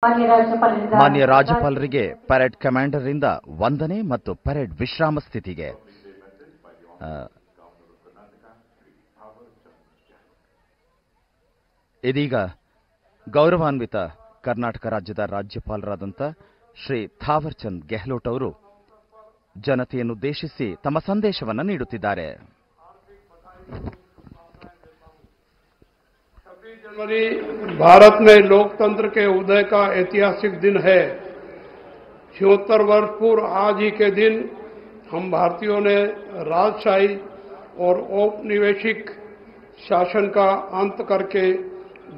ಮಾನ್ಯ ರಾಜ್ಯಪಾಲರಿಗೆ parade commander ರಿಂದ ವಂದನೆ ಮತ್ತು ಪರೇಡ್ ವಿಶ್ರಾಮ ಸ್ಥಿತಿಗೆ. ಇದೀಗ ಗೌರವಾನ್ವಿತ ಕರ್ನಾಟಕ ರಾಜ್ಯದ ರಾಜ್ಯಪಾಲರಾದಂಥ ಶ್ರೀ ಥಾವರ್ ಚಂದ್ ಗೆಹ್ಲೋಟ್ ಅವರು ಜನತೆಯನ್ನುದ್ದೇಶಿಸಿ ತಮ್ಮ ಸಂದೇಶವನ್ನು ನೀಡುತ್ತಿದ್ದಾರೆ. जनवरी भारत में लोकतंत्र के उदय का ऐतिहासिक दिन है। 76 वर्ष पूर्व आज ही के दिन हम भारतीयों ने राजशाही और औपनिवेशिक शासन का अंत करके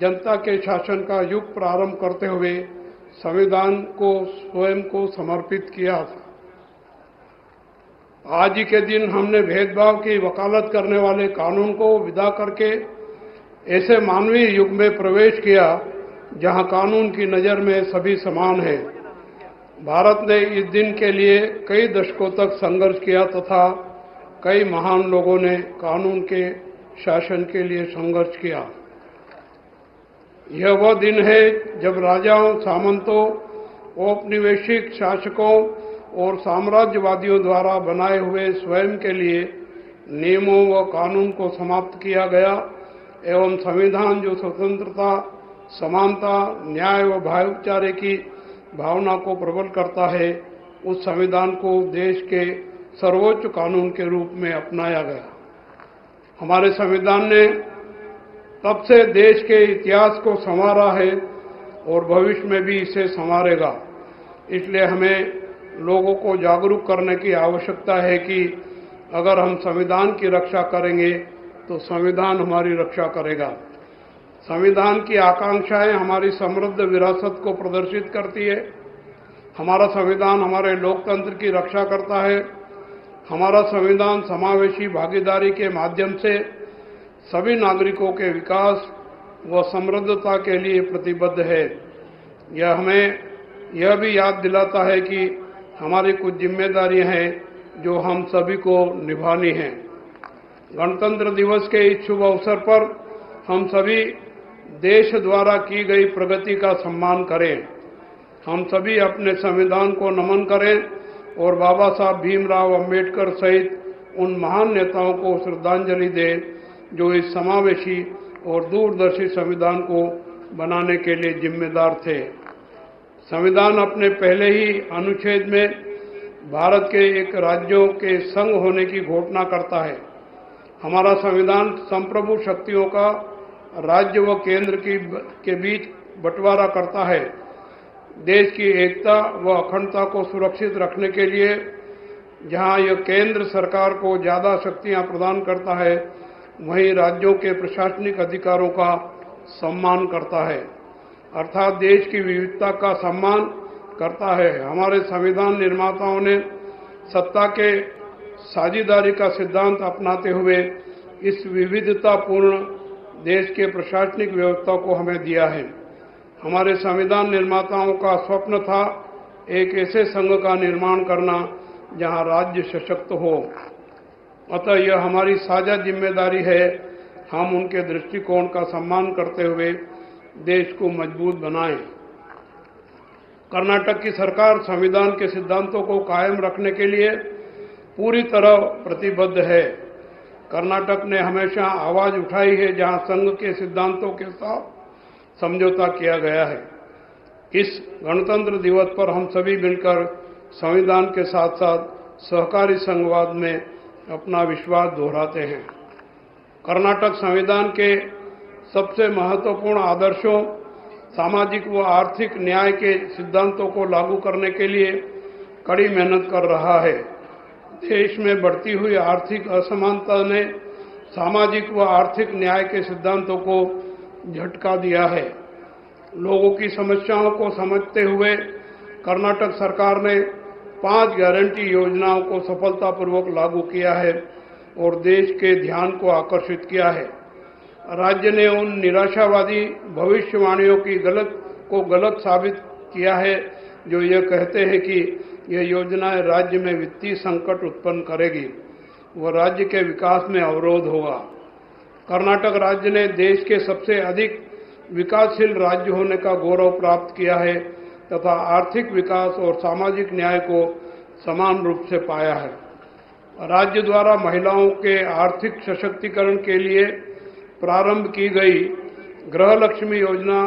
जनता के शासन का युग प्रारंभ करते हुए संविधान को स्वयं को समर्पित किया था। आज ही के दिन हमने भेदभाव की वकालत करने वाले कानून को विदा करके ऐसे मानवीय युग में प्रवेश किया जहां कानून की नजर में सभी समान हैं। भारत ने इस दिन के लिए कई दशकों तक संघर्ष किया तथा कई महान लोगों ने कानून के शासन के लिए संघर्ष किया। यह वह दिन है जब राजाओं, सामंतों, औपनिवेशिक शासकों और साम्राज्यवादियों द्वारा बनाए हुए स्वयं के लिए नियमों व कानून को समाप्त किया गया एवं संविधान जो स्वतंत्रता, समानता, न्याय व भाईचारे की भावना को प्रबल करता है, उस संविधान को देश के सर्वोच्च कानून के रूप में अपनाया गया। हमारे संविधान ने तब से देश के इतिहास को संवारा है और भविष्य में भी इसे संवारेगा। इसलिए हमें लोगों को जागरूक करने की आवश्यकता है कि अगर हम संविधान की रक्षा करेंगे तो संविधान हमारी रक्षा करेगा। संविधान की आकांक्षाएं हमारी समृद्ध विरासत को प्रदर्शित करती है। हमारा संविधान हमारे लोकतंत्र की रक्षा करता है। हमारा संविधान समावेशी भागीदारी के माध्यम से सभी नागरिकों के विकास व समृद्धता के लिए प्रतिबद्ध है। यह हमें यह भी याद दिलाता है कि हमारी कुछ जिम्मेदारियां हैं जो हम सभी को निभानी हैं। गणतंत्र दिवस के इस शुभ अवसर पर हम सभी देश द्वारा की गई प्रगति का सम्मान करें। हम सभी अपने संविधान को नमन करें और बाबा साहब भीमराव अंबेडकर सहित उन महान नेताओं को श्रद्धांजलि दें जो इस समावेशी और दूरदर्शी संविधान को बनाने के लिए जिम्मेदार थे। संविधान अपने पहले ही अनुच्छेद में भारत के एक राज्यों के संघ होने की घोषणा करता है। हमारा संविधान संप्रभु शक्तियों का राज्य व केंद्र के बीच बंटवारा करता है। देश की एकता व अखंडता को सुरक्षित रखने के लिए जहां यह केंद्र सरकार को ज्यादा शक्तियां प्रदान करता है, वहीं राज्यों के प्रशासनिक अधिकारों का सम्मान करता है, अर्थात देश की विविधता का सम्मान करता है। हमारे संविधान निर्माताओं ने सत्ता के साझेदारी का सिद्धांत अपनाते हुए इस विविधतापूर्ण देश के प्रशासनिक व्यवस्था को हमें दिया है। हमारे संविधान निर्माताओं का स्वप्न था एक ऐसे संघ का निर्माण करना जहां राज्य सशक्त हो। अतः यह हमारी साझा जिम्मेदारी है हम उनके दृष्टिकोण का सम्मान करते हुए देश को मजबूत बनाएं। कर्नाटक की सरकार संविधान के सिद्धांतों को कायम रखने के लिए पूरी तरह प्रतिबद्ध है। कर्नाटक ने हमेशा आवाज उठाई है जहां संघ के सिद्धांतों के साथ समझौता किया गया है। इस गणतंत्र दिवस पर हम सभी मिलकर संविधान के साथ साथ सहकारी संघवाद में अपना विश्वास दोहराते हैं। कर्नाटक संविधान के सबसे महत्वपूर्ण आदर्शों, सामाजिक व आर्थिक न्याय के सिद्धांतों को लागू करने के लिए कड़ी मेहनत कर रहा है। देश में बढ़ती हुई आर्थिक असमानता ने सामाजिक व आर्थिक न्याय के सिद्धांतों को झटका दिया है। लोगों की समस्याओं को समझते हुए कर्नाटक सरकार ने 5 गारंटी योजनाओं को सफलतापूर्वक लागू किया है और देश के ध्यान को आकर्षित किया है। राज्य ने उन निराशावादी भविष्यवाणियों की गलत साबित किया है जो ये कहते हैं कि यह योजनाएं राज्य में वित्तीय संकट उत्पन्न करेगी व राज्य के विकास में अवरोध होगा। कर्नाटक राज्य ने देश के सबसे अधिक विकासशील राज्य होने का गौरव प्राप्त किया है तथा आर्थिक विकास और सामाजिक न्याय को समान रूप से पाया है। राज्य द्वारा महिलाओं के आर्थिक सशक्तिकरण के लिए प्रारंभ की गई गृह लक्ष्मी योजना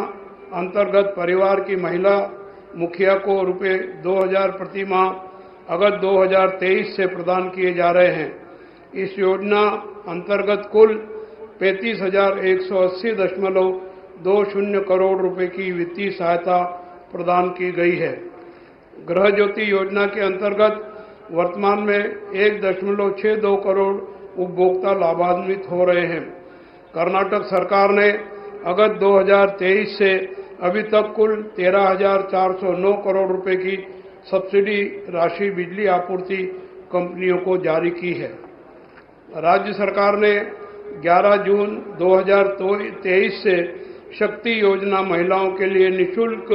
अंतर्गत परिवार की महिला मुखिया को रुपये 2000 प्रति माह अगस्त 2023 से प्रदान किए जा रहे हैं। इस योजना अंतर्गत कुल 35,180.20 करोड़ रुपए की वित्तीय सहायता प्रदान की गई है। गृह ज्योति योजना के अंतर्गत वर्तमान में 1.62 करोड़ उपभोक्ता लाभान्वित हो रहे हैं। कर्नाटक सरकार ने अगस्त 2023 से अभी तक कुल 13,409 करोड़ रुपए की सब्सिडी राशि बिजली आपूर्ति कंपनियों को जारी की है। राज्य सरकार ने 11 जून 2023 से शक्ति योजना महिलाओं के लिए निःशुल्क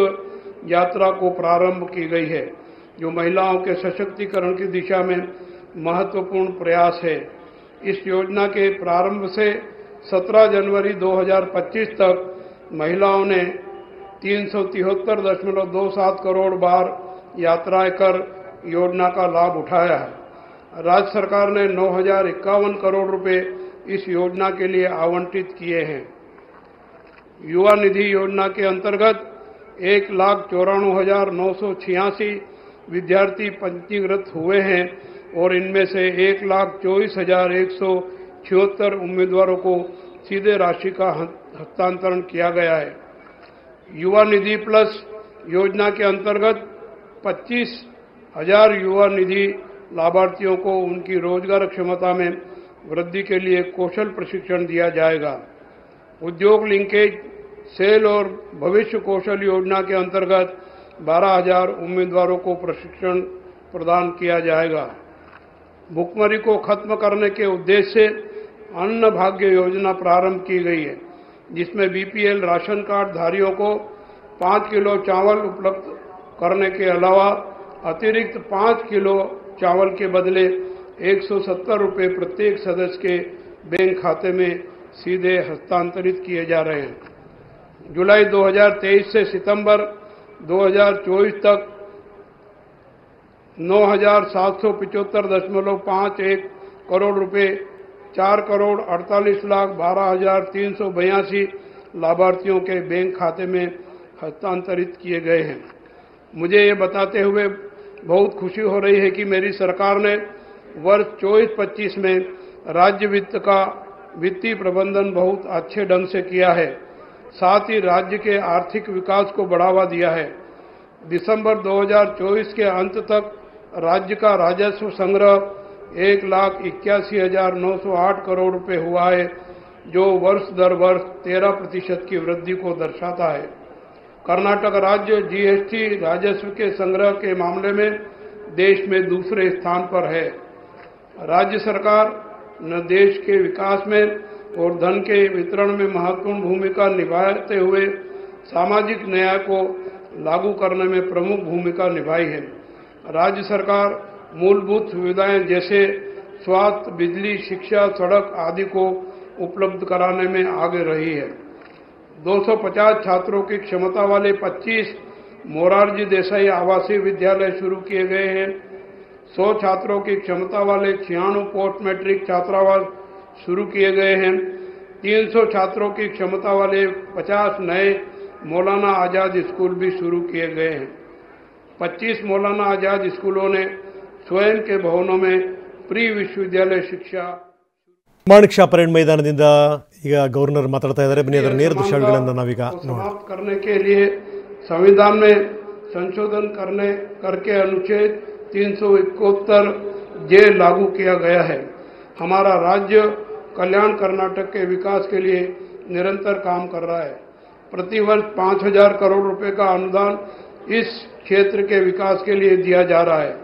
यात्रा को प्रारंभ की गई है, जो महिलाओं के सशक्तिकरण की दिशा में महत्वपूर्ण प्रयास है। इस योजना के प्रारंभ से 17 जनवरी 2025 तक महिलाओं ने 373.27 करोड़ बार यात्राएं कर योजना का लाभ उठाया है। राज्य सरकार ने 9,051 करोड़ रुपए इस योजना के लिए आवंटित किए हैं। युवा निधि योजना के अंतर्गत 1,94,986 विद्यार्थी पंजीकृत हुए हैं और इनमें से 1,24,176 उम्मीदवारों को सीधे राशि का हस्तांतरण किया गया है। युवा निधि प्लस योजना के अंतर्गत 25,000 युवा निधि लाभार्थियों को उनकी रोजगार क्षमता में वृद्धि के लिए कौशल प्रशिक्षण दिया जाएगा। उद्योग लिंकेज सेल और भविष्य कौशल योजना के अंतर्गत 12,000 उम्मीदवारों को प्रशिक्षण प्रदान किया जाएगा। भुखमरी को खत्म करने के उद्देश्य से अन्न भाग्य योजना प्रारंभ की गई है, जिसमें बीपीएल राशन कार्ड धारियों को 5 किलो चावल उपलब्ध करने के अलावा अतिरिक्त 5 किलो चावल के बदले 170 रुपये प्रत्येक सदस्य के बैंक खाते में सीधे हस्तांतरित किए जा रहे हैं। जुलाई 2023 से सितंबर 2024 तक 9,775.51 करोड़ रुपए 4,48,12,382 लाभार्थियों के बैंक खाते में हस्तांतरित किए गए हैं। मुझे ये बताते हुए बहुत खुशी हो रही है कि मेरी सरकार ने वर्ष 24-25 में राज्य वित्त का वित्तीय प्रबंधन बहुत अच्छे ढंग से किया है। साथ ही राज्य के आर्थिक विकास को बढ़ावा दिया है। दिसंबर 2024 के अंत तक राज्य का राजस्व संग्रह 1,81,908 करोड़ रुपए हुआ है, जो वर्ष दर वर्ष 13% की वृद्धि को दर्शाता है। कर्नाटक राज्य जीएसटी राजस्व के संग्रह के मामले में देश में दूसरे स्थान पर है। राज्य सरकार न देश के विकास में और धन के वितरण में महत्वपूर्ण भूमिका निभाते हुए सामाजिक न्याय को लागू करने में प्रमुख भूमिका निभाई है। राज्य सरकार मूलभूत सुविधाएं जैसे स्वास्थ्य, बिजली, शिक्षा, सड़क आदि को उपलब्ध कराने में आगे रही है। 250 छात्रों की क्षमता वाले 25 मोरारजी देसाई आवासीय विद्यालय शुरू किए गए हैं। 100 छात्रों की क्षमता वाले 96 पोस्ट मैट्रिक छात्रावास शुरू किए गए हैं। 300 छात्रों की क्षमता वाले 50 नए मौलाना आजाद स्कूल भी शुरू किए गए हैं। 25 मौलाना आजाद स्कूलों ने स्वयं के भवनों में प्री विश्वविद्यालय शिक्षा ಮಾಣಿಕ್ ಶಾ ಪರೇಡ್ ಮೈದಾನದಿಂದ ಈಗ ಗವರ್ನರ್ ಮಾತಾಡ್ತಾ ಇದ್ದಾರೆ. ಬನ್ನಿ ಅದರ ನೇರ ದೃಶ್ಯಾವಳಿಗಳನ್ನು ನಾವೀಗ समाप्त करने के लिए संविधान में संशोधन करके अनुच्छेद 371 जे लागू किया गया है। हमारा राज्य कल्याण कर्नाटक के विकास के लिए निरंतर काम कर रहा है। प्रतिवर्ष 5,000 करोड़ रुपए का अनुदान इस क्षेत्र के विकास के लिए दिया जा रहा है।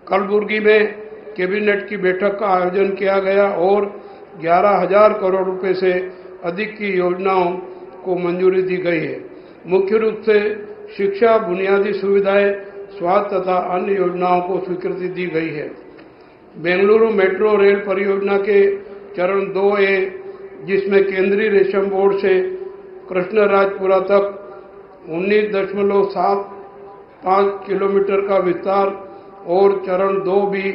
कलबुर्गी में कैबिनेट की बैठक का आयोजन किया गया और 11,000 करोड़ रुपए से अधिक की योजनाओं को मंजूरी दी गई है। मुख्य रूप से शिक्षा, बुनियादी सुविधाएं, स्वास्थ्य तथा अन्य योजनाओं को स्वीकृति दी गई है। बेंगलुरु मेट्रो रेल परियोजना के चरण 2A, जिसमें केंद्रीय रेशम बोर्ड से कृष्णराजपुरा तक 19.75 किलोमीटर का विस्तार और चरण 2 भी,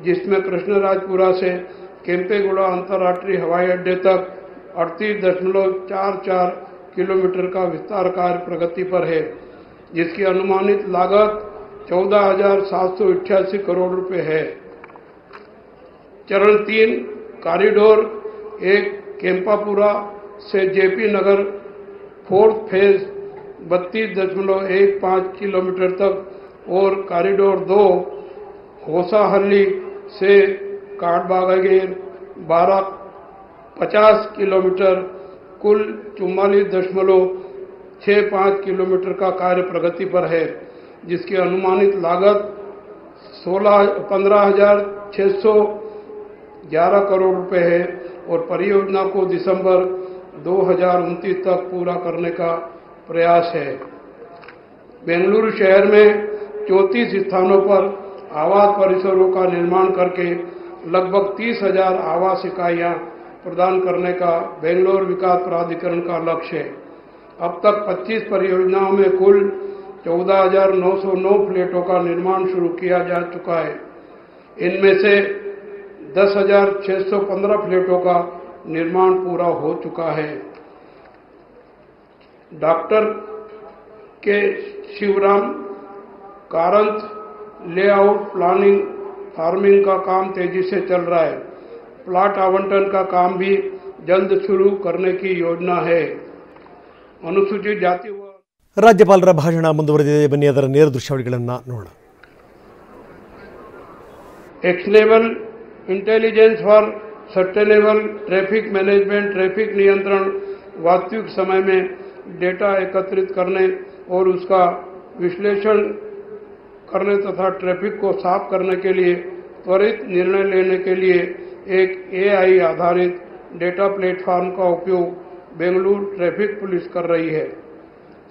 जिसमें कृष्णराजपुरा से केम्पेगौड़ा अंतर्राष्ट्रीय हवाई अड्डे तक 38.44 किलोमीटर का विस्तार कार्य प्रगति पर है, जिसकी अनुमानित लागत 14,788 करोड़ रुपए है। चरण 3 कॉरिडोर 1 केम्पापुरा से जेपी नगर 4th फेज 32.15 किलोमीटर तक और कॉरिडोर 2 होसाहल्ली से काठबागागेर 50 किलोमीटर कुल 44.65 किलोमीटर का कार्य प्रगति पर है, जिसकी अनुमानित लागत 15,611 करोड़ रुपए है और परियोजना को दिसंबर 2029 तक पूरा करने का प्रयास है। बेंगलुरु शहर में 34 स्थानों पर आवास परिसरों का निर्माण करके लगभग 30,000 आवास इकाइयां प्रदान करने का बेंगलोर विकास प्राधिकरण का लक्ष्य है। अब तक 25 परियोजनाओं में कुल 14,909 फ्लैटों का निर्माण शुरू किया जा चुका है। इनमें से 10,615 फ्लैटों का निर्माण पूरा हो चुका है। डॉक्टर के Shivram Karanth layout planning farming का काम तेजी से चल रहा है। प्लाट आवंटन का काम भी जल्द शुरू करने की योजना है। अनुसूचित जाति व ರಾಜ್ಯಪಾಲರ ಭಾಷಣ ಮುಂದುವರೆದಿದೆ. ಬನ್ನಿ ಅದರ ನೇರ ದೃಶ್ಯಾವಳಿಗಳನ್ನು ನೋಡೋಣ. Actionable intelligence for sustainable traffic management traffic नियंत्रण वास्तविक समय में डेटा एकत्रित करने और उसका विश्लेषण करने तथा ट्रैफिक को साफ करने के लिए त्वरित निर्णय लेने के लिए एक AI आधारित डेटा प्लेटफॉर्म का उपयोग बेंगलुरु ट्रैफिक पुलिस कर रही है।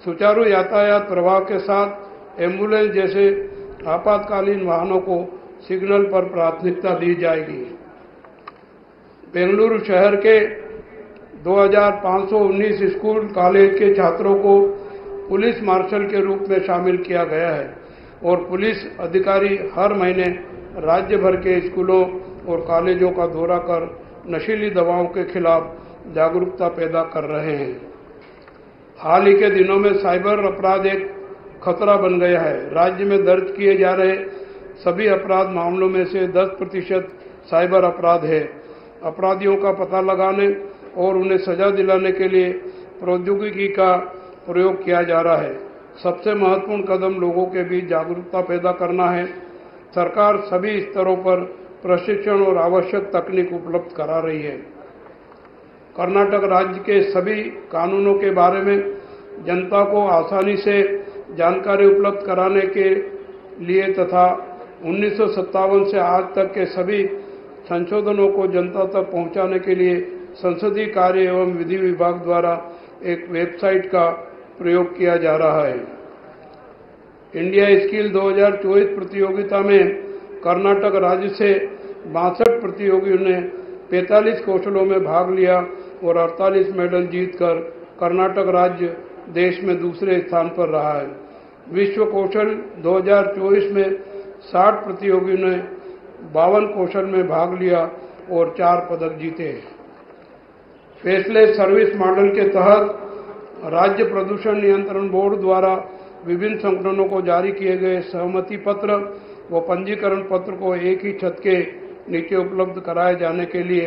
सुचारू यातायात प्रवाह के साथ एम्बुलेंस जैसे आपातकालीन वाहनों को सिग्नल पर प्राथमिकता दी जाएगी। बेंगलुरु शहर के 2,519 स्कूल कॉलेज के छात्रों को पुलिस मार्शल के रूप में शामिल किया गया है और पुलिस अधिकारी हर महीने राज्य भर के स्कूलों और कॉलेजों का दौरा कर नशीली दवाओं के खिलाफ जागरूकता पैदा कर रहे हैं। हाल ही के दिनों में साइबर अपराध एक खतरा बन गया है। राज्य में दर्ज किए जा रहे सभी अपराध मामलों में से 10% साइबर अपराध है। अपराधियों का पता लगाने और उन्हें सजा दिलाने के लिए प्रौद्योगिकी का प्रयोग किया जा रहा है। सबसे महत्वपूर्ण कदम लोगों के बीच जागरूकता पैदा करना है। सरकार सभी स्तरों पर प्रशिक्षण और आवश्यक तकनीक उपलब्ध करा रही है। कर्नाटक राज्य के सभी कानूनों के बारे में जनता को आसानी से जानकारी उपलब्ध कराने के लिए तथा 1957 से आज तक के सभी संशोधनों को जनता तक पहुंचाने के लिए संसदीय कार्य एवं विधि विभाग द्वारा एक वेबसाइट का प्रयोग किया जा रहा है। इंडिया स्किल 2024 प्रतियोगिता में कर्नाटक राज्य से 62 प्रतियोगियों ने 45 कौशलों में भाग लिया और 48 मेडल जीतकर कर्नाटक राज्य देश में दूसरे स्थान पर रहा है। विश्व कौशल 2024 में 60 प्रतियोगियों ने 52 कौशल में भाग लिया और 4 पदक जीते। फेसलेस सर्विस मॉडल के तहत राज्य प्रदूषण नियंत्रण बोर्ड द्वारा विभिन्न संगठनों को जारी किए गए सहमति पत्र व पंजीकरण पत्र को एक ही छत के नीचे उपलब्ध कराए जाने के लिए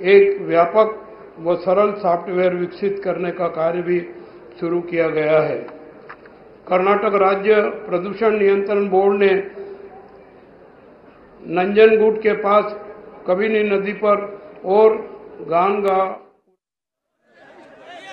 एक व्यापक व सरल सॉफ्टवेयर विकसित करने का कार्य भी शुरू किया गया है। कर्नाटक राज्य प्रदूषण नियंत्रण बोर्ड ने नंजनगुड के पास कबिनी नदी पर और गानगा